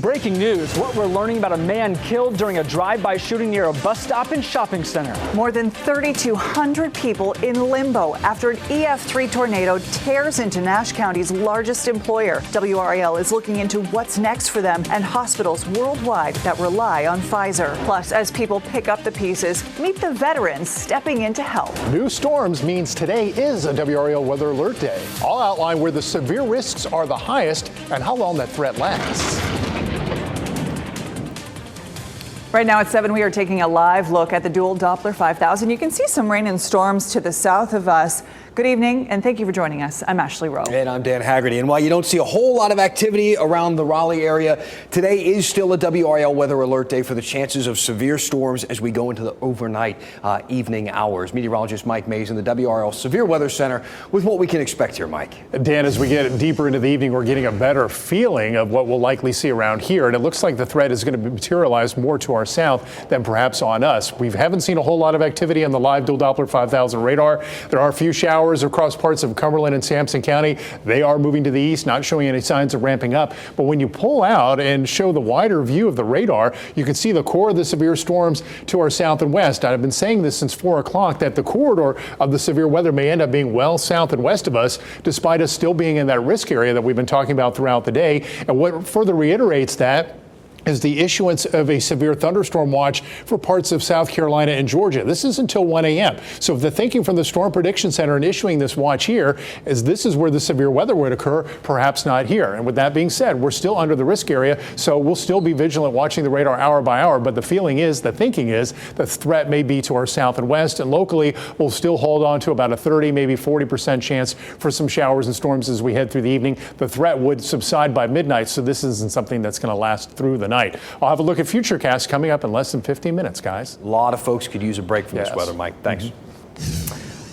Breaking news, what we're learning about a man killed during a drive-by shooting near a bus stop and shopping center. More than 3,200 people in limbo after an EF3 tornado tears into Nash County's largest employer. WRAL is looking into what's next for them and hospitals worldwide that rely on Pfizer. Plus, as people pick up the pieces, meet the veterans stepping in to help. New storms means today is a WRAL Weather Alert Day. I'll outline where the severe risks are the highest and how long that threat lasts. Right now at 7, we are taking a live look at the dual Doppler 5000. You can see some rain and storms to the south of us. Good evening, and thank you for joining us. I'm Ashley Rowe. And I'm Dan Haggerty. And while you don't see a whole lot of activity around the Raleigh area, today is still a WRAL Weather Alert Day for the chances of severe storms as we go into the overnight evening hours. Meteorologist Mike Mays in the WRAL Severe Weather Center with what we can expect here, Mike. Dan, as we get deeper into the evening, we're getting a better feeling of what we'll likely see around here. And it looks like the threat is going to materialize more to our south than perhaps on us. We haven't seen a whole lot of activity on the live dual Doppler 5000 radar. There are a few showers across parts of Cumberland and Sampson County. They are moving to the east, not showing any signs of ramping up. But when you pull out and show the wider view of the radar, you can see the core of the severe storms to our south and west. I've been saying this since 4 o'clock that the corridor of the severe weather may end up being well south and west of us, despite us still being in that risk area that we've been talking about throughout the day. And what further reiterates that is the issuance of a severe thunderstorm watch for parts of South Carolina and Georgia. This is until 1 a.m. So the thinking from the Storm Prediction Center in issuing this watch here is this is where the severe weather would occur, perhaps not here. And with that being said, we're still under the risk area, so we'll still be vigilant watching the radar hour by hour. But the feeling is, the thinking is, the threat may be to our south and west, and locally we'll still hold on to about a 30, maybe 40% chance for some showers and storms as we head through the evening. The threat would subside by midnight, so this isn't something that's going to last through the night. I'll have a look at Futurecast coming up in less than 15 minutes, guys. A lot of folks could use a break from this weather, Mike. Thanks.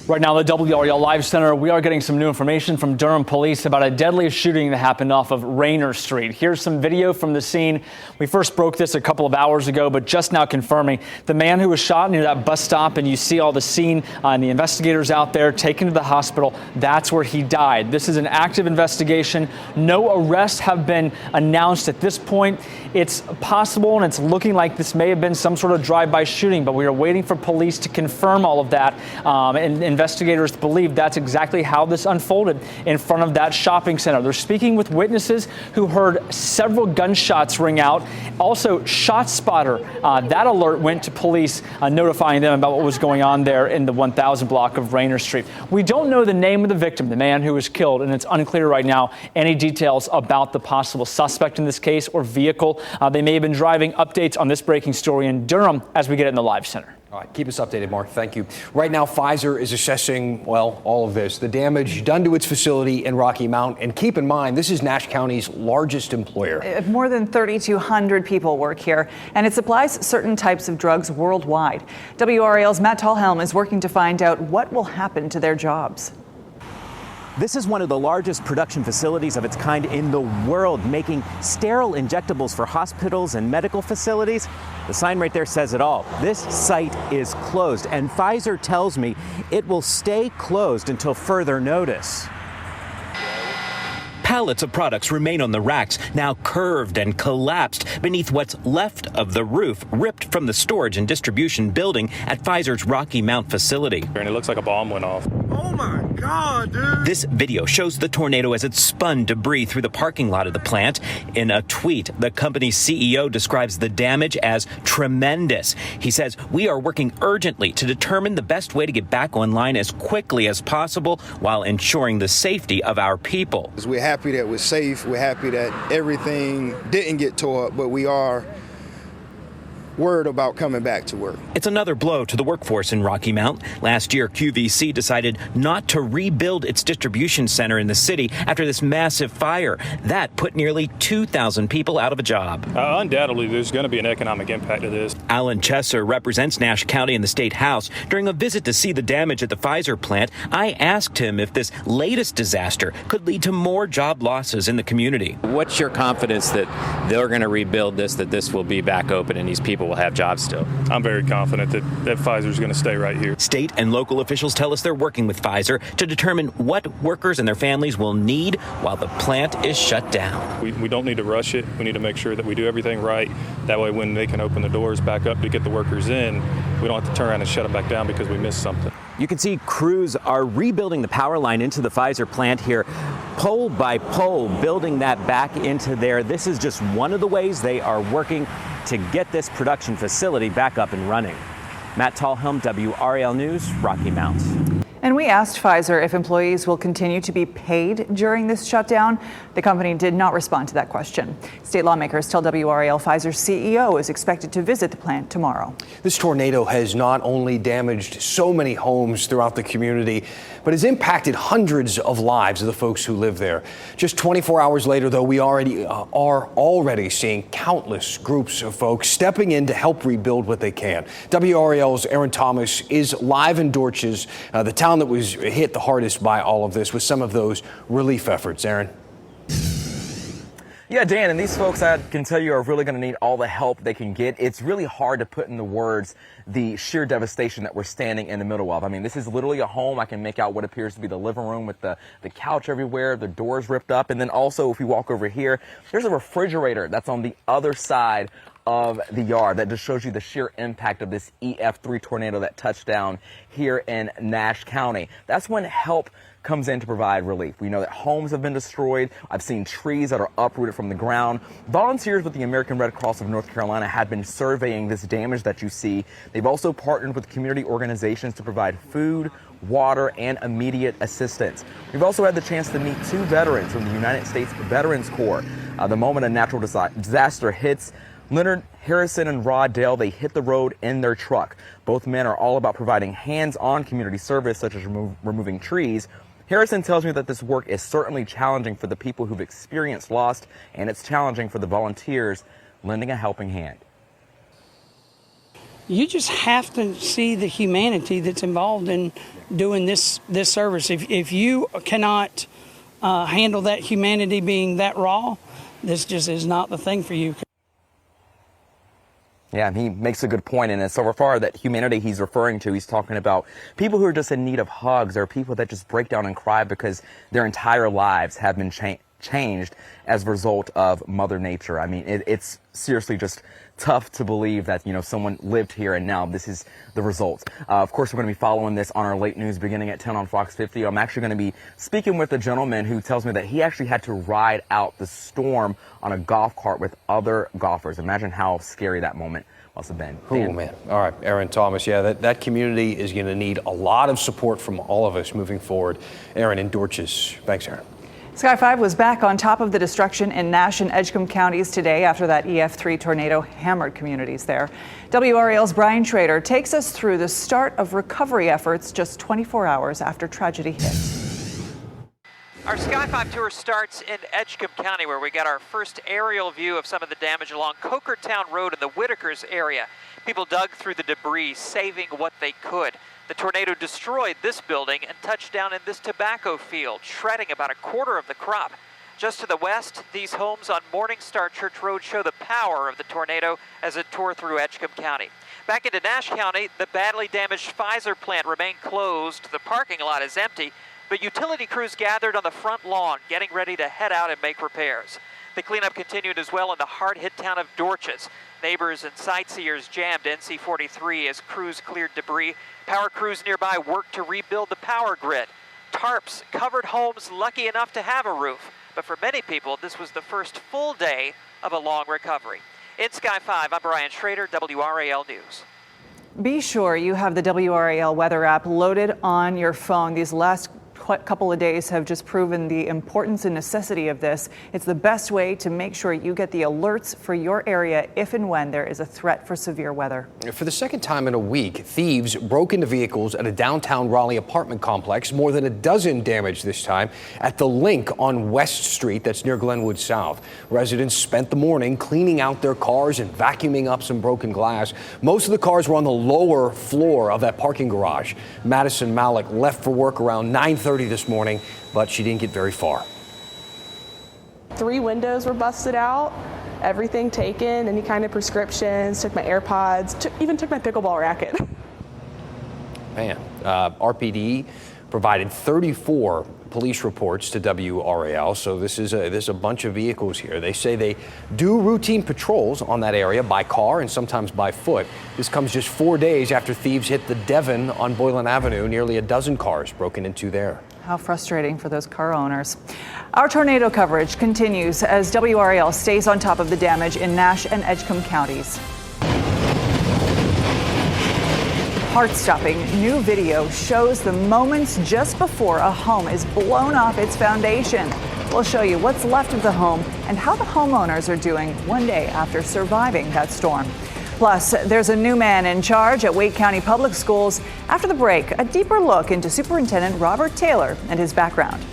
Right now, the WRAL Live Center, we are getting some new information from Durham police about a deadly shooting that happened off of Rayner Street. Here's some video from the scene. We first broke this a couple of hours ago, but just now confirming the man who was shot near that bus stop, and you see all the scene and the investigators out there taken to the hospital. That's where he died. This is an active investigation. No arrests have been announced at this point. It's possible, and it's looking like this may have been some sort of drive-by shooting, but we are waiting for police to confirm all of that. And investigators believe that's exactly how this unfolded in front of that shopping center. They're speaking with witnesses who heard several gunshots ring out. Also, ShotSpotter, that alert went to police, notifying them about what was going on there in the 1000 block of Rayner Street. We don't know the name of the victim, the man who was killed, and it's unclear right now any details about the possible suspect in this case or vehicle. They may have been driving. Updates on this breaking story in Durham as we get it in the Live Center. All right, keep us updated, Mark. Thank you. Right now, Pfizer is assessing, well, all of this, the damage done to its facility in Rocky Mount. And keep in mind, this is Nash County's largest employer. More than 3,200 people work here, and it supplies certain types of drugs worldwide. WRAL's Matt Tallhelm is working to find out what will happen to their jobs. This is one of the largest production facilities of its kind in the world, making sterile injectables for hospitals and medical facilities. The sign right there says it all. This site is closed, and Pfizer tells me it will stay closed until further notice. Pallets of products remain on the racks, now curved and collapsed beneath what's left of the roof ripped from the storage and distribution building at Pfizer's Rocky Mount facility. And it looks like a bomb went off. Oh my God, dude. This video shows the tornado as it spun debris through the parking lot of the plant. In a tweet, the company's CEO describes the damage as tremendous. He says, "We are working urgently to determine the best way to get back online as quickly as possible while ensuring the safety of our people." We're happy that we're safe. We're happy that everything didn't get tore up, but we are worried about coming back to work. It's another blow to the workforce in Rocky Mount. Last year, QVC decided not to rebuild its distribution center in the city after this massive fire. That put nearly 2,000 people out of a job. Undoubtedly, there's going to be an economic impact to this. Alan Chesser represents Nash County in the State House. During a visit to see the damage at the Pfizer plant, I asked him if this latest disaster could lead to more job losses in the community. What's your confidence that they're going to rebuild this, that this will be back open and these people people will have jobs still. I'm very confident that Pfizer is going to stay right here. State and local officials tell us they're working with Pfizer to determine what workers and their families will need while the plant is shut down. We don't need to rush it. We need to make sure that we do everything right. That way when they can open the doors back up to get the workers in, we don't have to turn around and shut them back down because we missed something. You can see crews are rebuilding the power line into the Pfizer plant here, pole by pole, building that back into there. This is just one of the ways they are working to get this production facility back up and running. Matt Tallhelm, WRAL News, Rocky Mount. And we asked Pfizer if employees will continue to be paid during this shutdown. The company did not respond to that question. State lawmakers tell WRAL Pfizer's CEO is expected to visit the plant tomorrow. This tornado has not only damaged so many homes throughout the community, but has impacted hundreds of lives of the folks who live there. Just 24 hours later, though, we are already seeing countless groups of folks stepping in to help rebuild what they can. WRAL's Aaron Thomas is live in Dorches, the town that was hit the hardest by all of this, with some of those relief efforts. Aaron. Yeah, Dan, and these folks, I can tell you, are really going to need all the help they can get. It's really hard to put into words the sheer devastation that we're standing in the middle of. I mean, this is literally a home. I can make out what appears to be the living room with the couch everywhere, the doors ripped up. And then also, if we walk over here, there's a refrigerator that's on the other side of the yard. That just shows you the sheer impact of this EF3 tornado that touched down here in Nash County. That's when help comes in to provide relief. We know that homes have been destroyed. I've seen trees that are uprooted from the ground. Volunteers with the American Red Cross of North Carolina have been surveying this damage that you see. They've also partnered with community organizations to provide food, water, and immediate assistance. We've also had the chance to meet two veterans from the United States Veterans Corps. The moment a natural disaster hits, Leonard Harrison and Rod Dale, they hit the road in their truck. Both men are all about providing hands-on community service, such as removing trees. Harrison tells me that this work is certainly challenging for the people who've experienced loss, and it's challenging for the volunteers lending a helping hand. You just have to see the humanity that's involved in doing this service. If you cannot handle that humanity being that raw, this just is not the thing for you. Yeah, he makes a good point, and so far that humanity he's referring to, he's talking about people who are just in need of hugs, or people that just break down and cry because their entire lives have been changed as a result of Mother Nature. I mean, it's seriously just tough to believe that, someone lived here and now this is the result. Of course, we're going to be following this on our late news beginning at 10 on Fox 50. I'm actually going to be speaking with a gentleman who tells me that he actually had to ride out the storm on a golf cart with other golfers. Imagine how scary that moment must have been. Oh, man. All right, Aaron Thomas. Yeah, that community is going to need a lot of support from all of us moving forward. Aaron in Dorches. Thanks, Aaron. Sky 5 was back on top of the destruction in Nash and Edgecombe counties today after that EF3 tornado hammered communities there. WRAL's Brian Schrader takes us through the start of recovery efforts just 24 hours after tragedy hit. Our Sky 5 tour starts in Edgecombe County, where we got our first aerial view of some of the damage along Cokertown Road in the Whitakers area. People dug through the debris, saving what they could. The tornado destroyed this building and touched down in this tobacco field, shredding about a quarter of the crop. Just to the west, these homes on Morningstar Church Road show the power of the tornado as it tore through Edgecombe County. Back into Nash County, the badly damaged Pfizer plant remained closed. The parking lot is empty, but utility crews gathered on the front lawn, getting ready to head out and make repairs. The cleanup continued as well in the hard-hit town of Dorches. Neighbors and sightseers jammed NC 43 as crews cleared debris. Power crews nearby worked to rebuild the power grid. Tarps covered homes lucky enough to have a roof, but for many people, this was the first full day of a long recovery. In Sky 5, I'm Brian Schrader, WRAL News. Be sure you have the WRAL weather app loaded on your phone. These last couple of days have just proven the importance and necessity of this. It's the best way to make sure you get the alerts for your area if and when there is a threat for severe weather. For the second time in a week, thieves broke into vehicles at a downtown Raleigh apartment complex. More than a dozen damaged this time at the Link on West Street, that's near Glenwood South. Residents spent the morning cleaning out their cars and vacuuming up some broken glass. Most of the cars were on the lower floor of that parking garage. Madison Malik left for work around 9:30 this morning, but she didn't get very far. 3 windows were busted out, everything taken, any kind of prescriptions, took my AirPods, even took my pickleball racket. Man, RPD provided 34 police reports to WRAL, so there's a bunch of vehicles here. They say they do routine patrols on that area by car and sometimes by foot. This comes just 4 days after thieves hit the Devon on Boylan Avenue. Nearly a dozen cars broken into there. How frustrating for those car owners. Our tornado coverage continues as WRAL stays on top of the damage in Nash and Edgecombe counties. Heart-stopping new video shows the moments just before a home is blown off its foundation. We'll show you what's left of the home and how the homeowners are doing one day after surviving that storm. Plus, there's a new man in charge at Wake County Public Schools. After the break, a deeper look into Superintendent Robert Taylor and his background.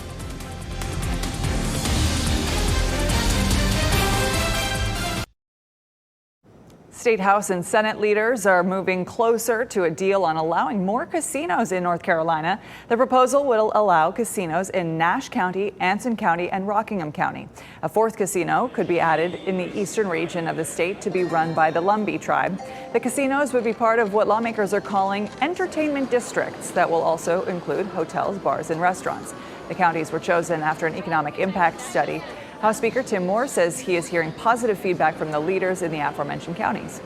State House and Senate leaders are moving closer to a deal on allowing more casinos in North Carolina. The proposal will allow casinos in Nash County, Anson County, and Rockingham County. A fourth casino could be added in the eastern region of the state to be run by the Lumbee tribe. The casinos would be part of what lawmakers are calling entertainment districts that will also include hotels, bars, and restaurants. The counties were chosen after an economic impact study. House Speaker Tim Moore says he is hearing positive feedback from the leaders in the aforementioned counties.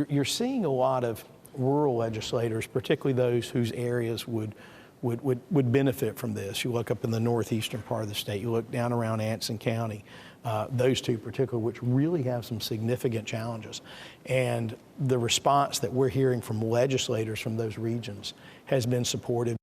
You're seeing a lot of rural legislators, particularly those whose areas would benefit from this. You look up in the northeastern part of the state, you look down around Anson County, those two particularly, which really have some significant challenges. And the response that we're hearing from legislators from those regions has been supportive.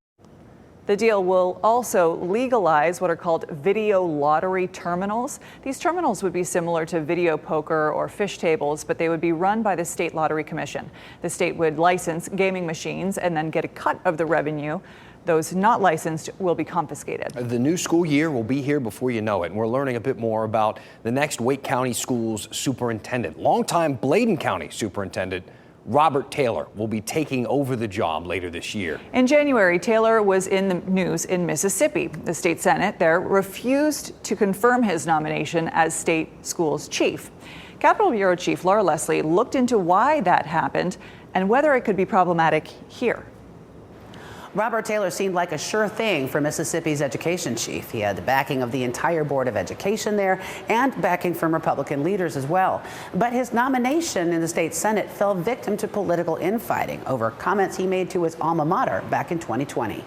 The deal will also legalize what are called video lottery terminals. These terminals would be similar to video poker or fish tables, but they would be run by the State Lottery Commission. The state would license gaming machines and then get a cut of the revenue. Those not licensed will be confiscated. The new school year will be here before you know it, and we're learning a bit more about the next Wake County Schools superintendent. Longtime Bladen County superintendent Robert Taylor will be taking over the job later this year. In January, Taylor was in the news in Mississippi. The state Senate there refused to confirm his nomination as state schools chief. Capitol Bureau Chief Laura Leslie looked into why that happened and whether it could be problematic here. Robert Taylor seemed like a sure thing for Mississippi's education chief. He had the backing of the entire Board of Education there and backing from Republican leaders as well. But his nomination in the state Senate fell victim to political infighting over comments he made to his alma mater back in 2020.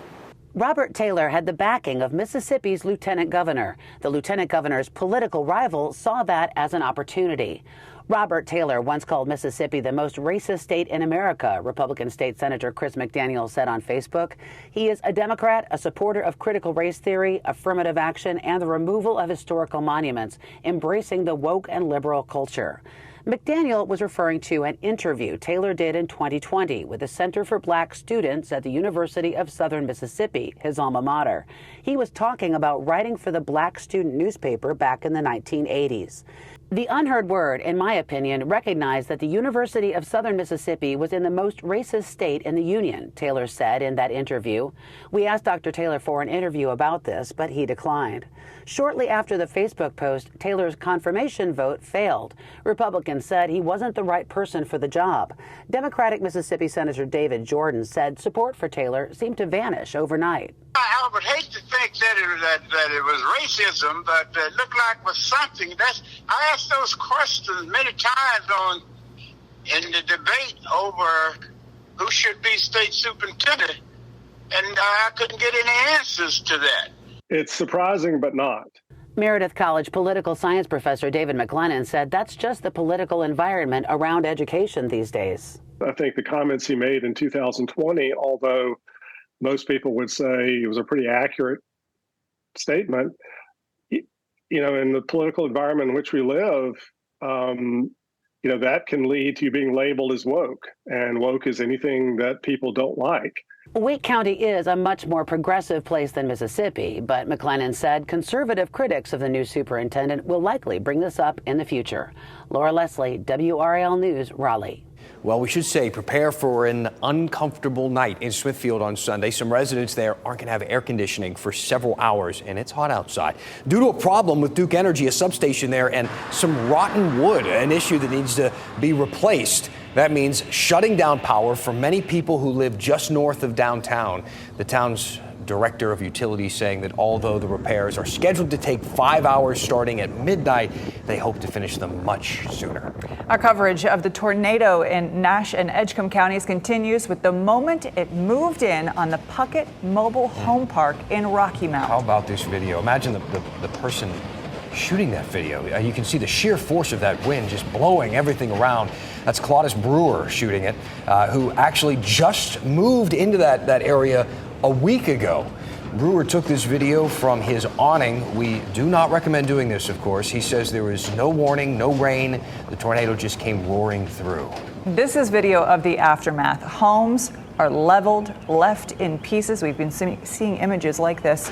Robert Taylor had the backing of Mississippi's lieutenant governor. The lieutenant governor's political rival saw that as an opportunity. Robert Taylor once called Mississippi the most racist state in America, Republican State Senator Chris McDaniel said on Facebook. He is a Democrat, a supporter of critical race theory, affirmative action, and the removal of historical monuments, embracing the woke and liberal culture. McDaniel was referring to an interview Taylor did in 2020 with the Center for Black Students at the University of Southern Mississippi, his alma mater. He was talking about writing for the Black student newspaper back in the 1980s. The unheard word, in my opinion, recognized that the University of Southern Mississippi was in the most racist state in the Union, Taylor said in that interview. We asked Dr. Taylor for an interview about this, but he declined. Shortly after the Facebook post, Taylor's confirmation vote failed. Republicans said he wasn't the right person for the job. Democratic Mississippi Senator David Jordan said support for Taylor seemed to vanish overnight. I would hate to think that it was racism, but it looked like it was something. I asked those questions many times in the debate over who should be state superintendent, and I couldn't get any answers to that. It's surprising, but not. Meredith College political science professor David McLennan said that's just the political environment around education these days. I think the comments he made in 2020, although most people would say it was a pretty accurate statement, you know, in the political environment in which we live, you know, that can lead to you being labeled as woke. And woke is anything that people don't like. Wake County is a much more progressive place than Mississippi, but McLennan said conservative critics of the new superintendent will likely bring this up in the future. Laura Leslie, WRAL News, Raleigh. Well, we should say prepare for an uncomfortable night in Smithfield on Sunday. Some residents there aren't going to have air conditioning for several hours, and it's hot outside. Due to a problem with Duke Energy, a substation there, and some rotten wood, an issue that needs to be replaced. That means shutting down power for many people who live just north of downtown. The town's director of utilities saying that although the repairs are scheduled to take 5 hours starting at midnight, they hope to finish them much sooner. Our coverage of the tornado in Nash and Edgecombe counties continues with the moment it moved in on the Puckett Mobile Home Park in Rocky Mount. How about this video? Imagine the person shooting that video. You can see the sheer force of that wind just blowing everything around. That's Claudius Brewer shooting it, who actually just moved into that area a week ago. Brewer took this video from his awning. We do not recommend doing this, of course. He says there was no warning, no rain. The tornado just came roaring through. This is video of the aftermath. Homes are leveled, left in pieces. We've been seeing images like this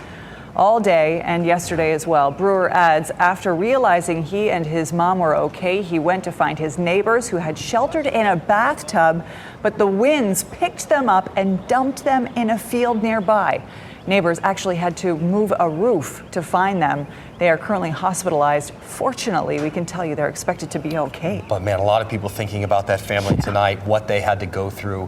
all day and yesterday as well. Brewer adds, after realizing he and his mom were okay, he went to find his neighbors who had sheltered in a bathtub, but the winds picked them up and dumped them in a field nearby. Neighbors actually had to move a roof to find them. They are currently hospitalized. Fortunately, we can tell you they're expected to be okay. But man, a lot of people thinking about that family tonight, what they had to go through,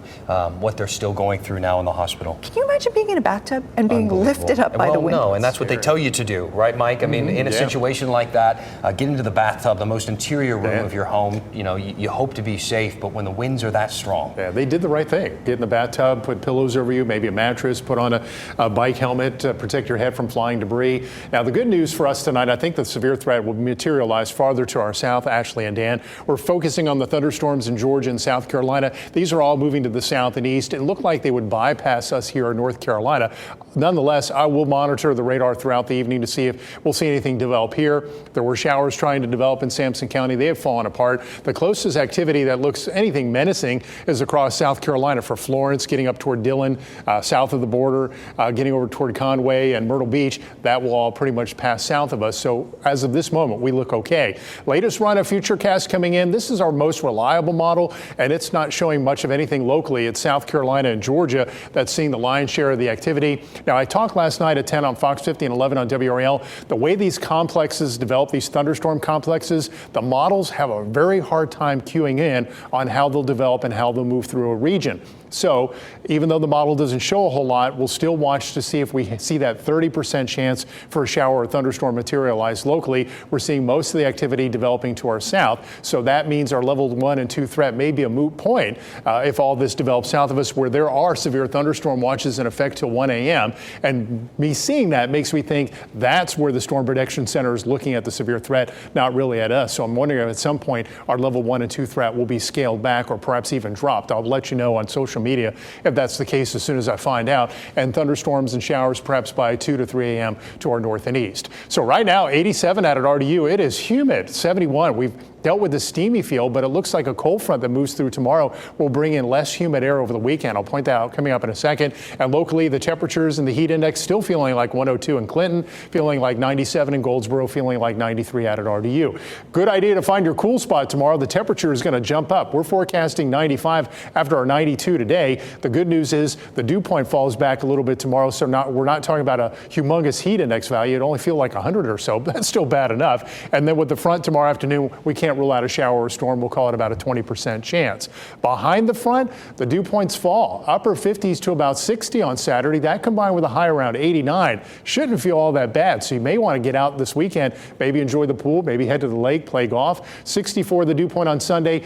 what they're still going through now in the hospital. Can you imagine being in a bathtub and being lifted up by the wind? No, and that's what they tell you to do, right, Mike? I mean, in a situation like that, get into the bathtub, the most interior room of your home. You know, you hope to be safe, but when the winds are that strong. Yeah, they did the right thing. Get in the bathtub, put pillows over you, maybe a mattress, put on a bike helmet to protect your head from flying debris. Now, the good news for us tonight, I think the severe threat will materialize farther to our south, Ashley and Dan. We're focusing on the thunderstorms in Georgia and South Carolina. These are all moving to the south and east. It looked like they would bypass us here in North Carolina. Nonetheless, I will monitor the radar throughout the evening to see if we'll see anything develop here. There were showers trying to develop in Sampson County. They have fallen apart. The closest activity that looks anything menacing is across South Carolina for Florence, getting up toward Dillon, south of the border, getting over toward Conway and Myrtle Beach. That will all pretty much pass south of us. So as of this moment, we look okay. Latest run of Futurecast coming in. This is our most reliable model, and it's not showing much of anything locally. It's South Carolina and Georgia that's seeing the lion's share of the activity. Now, I talked last night at 10 on Fox 50 and 11 on WRAL. The way these complexes develop, these thunderstorm complexes, the models have a very hard time cueing in on how they'll develop and how they'll move through a region. So even though the model doesn't show a whole lot, we'll still watch to see if we see that 30% chance for a shower or thunderstorm materialize locally. We're seeing most of the activity developing to our south. So that means our level 1 and 2 threat may be a moot point if all this develops south of us, where there are severe thunderstorm watches in effect till 1 a.m. And me seeing that makes me think that's where the Storm Protection Center is looking at the severe threat, not really at us. So I'm wondering if at some point our level 1 and 2 threat will be scaled back or perhaps even dropped. I'll let you know on social media if that's the case as soon as I find out. And thunderstorms and showers perhaps by 2 to 3 a.m. to our north and east. So right now, 87 out at RDU. It is humid, 71. We've dealt with the steamy feel, but it looks like a cold front that moves through tomorrow will bring in less humid air over the weekend. I'll point that out coming up in a second. And locally, the temperatures and the heat index still feeling like 102 in Clinton, feeling like 97 in Goldsboro, feeling like 93 out at RDU. Good idea to find your cool spot tomorrow. The temperature is going to jump up. We're forecasting 95 after our 92 today. The good news is the dew point falls back a little bit tomorrow, so we're not talking about a humongous heat index value. It only feels like 100 or so, but that's still bad enough. And then with the front tomorrow afternoon, we can't rule out a shower or storm. We'll call it about a 20% chance. Behind the front, the dew points fall. Upper 50s to about 60 on Saturday. That combined with a high around 89 shouldn't feel all that bad. So you may want to get out this weekend, maybe enjoy the pool, maybe head to the lake, play golf. 64 the dew point on Sunday.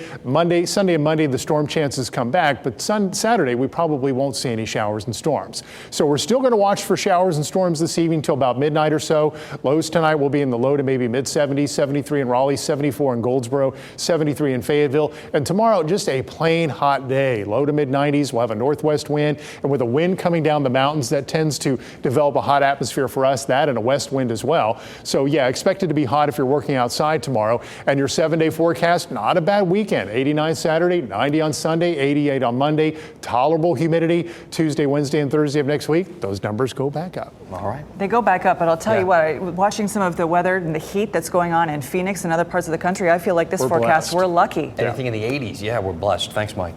Sunday and Monday, the storm chances come back, but Saturday, we probably won't see any showers and storms. So we're still going to watch for showers and storms this evening till about midnight or so. Lows tonight will be in the low to maybe mid 70s, 73 in Raleigh, 74 in Goldsboro, 73 in Fayetteville. And tomorrow, just a plain hot day. Low to mid 90s. We'll have a northwest wind. And with a wind coming down the mountains, that tends to develop a hot atmosphere for us, that and a west wind as well. So yeah, expect it to be hot if you're working outside tomorrow. And your 7-day forecast, not a bad weekend. 89 Saturday, 90 on Sunday, 88 on Monday. Tolerable humidity. Tuesday, Wednesday, and Thursday of next week, those numbers go back up. All right. They go back up, but I'll tell you what, watching some of the weather and the heat that's going on in Phoenix and other parts of the country, I feel feel like this We're forecast, blessed. we're lucky. Anything in the 80s, yeah, we're blessed. Thanks, Mike.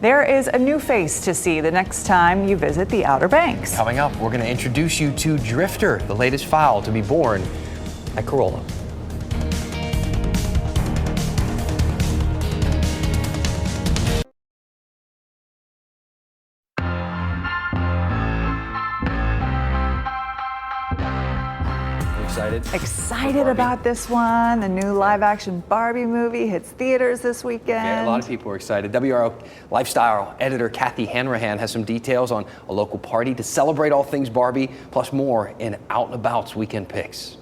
There is a new face to see the next time you visit the Outer Banks. Coming up, we're going to introduce you to Drifter, the latest fowl to be born at Corolla. Excited about this one. The new live-action Barbie movie hits theaters this weekend. Yeah, a lot of people are excited. WRAL lifestyle editor Kathy Hanrahan has some details on a local party to celebrate all things Barbie, plus more in Out and About's Weekend Picks.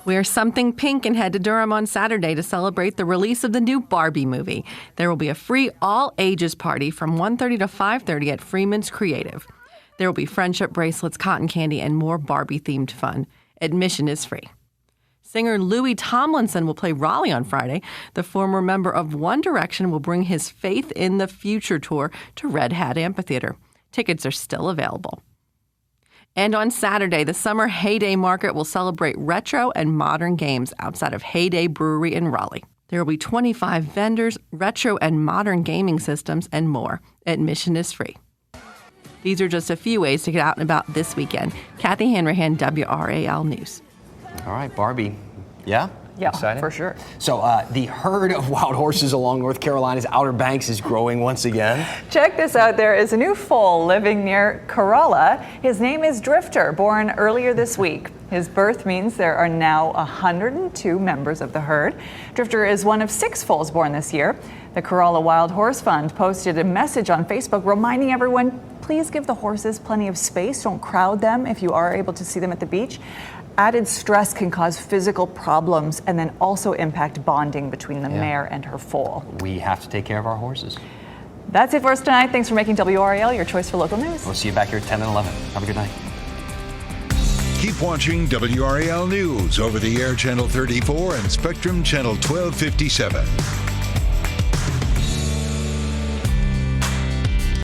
Wear something pink and head to Durham on Saturday to celebrate the release of the new Barbie movie. There will be a free all-ages party from 1:30 to 5:30 at Freeman's Creative. There will be friendship bracelets, cotton candy, and more Barbie-themed fun. Admission is free. Singer Louis Tomlinson will play Raleigh on Friday. The former member of One Direction will bring his Faith in the Future tour to Red Hat Amphitheater. Tickets are still available. And on Saturday, the Summer Heyday Market will celebrate retro and modern games outside of Heyday Brewery in Raleigh. There will be 25 vendors, retro and modern gaming systems, and more. Admission is free. These are just a few ways to get out and about this weekend. Kathy Hanrahan, WRAL News. All right, Barbie. Yeah? Yeah, Excited? for sure. So the herd of wild horses along North Carolina's Outer Banks is growing once again. Check this out. There is a new foal living near Corolla. His name is Drifter, born earlier this week. His birth means there are now 102 members of the herd. Drifter is one of 6 foals born this year. The Corolla Wild Horse Fund posted a message on Facebook reminding everyone, please give the horses plenty of space. Don't crowd them if you are able to see them at the beach. Added stress can cause physical problems and then also impact bonding between the mare and her foal. We have to take care of our horses. That's it for us tonight. Thanks for making WRAL your choice for local news. We'll see you back here at 10 and 11. Have a good night. Keep watching WRAL News over the air Channel 34 and Spectrum Channel 1257.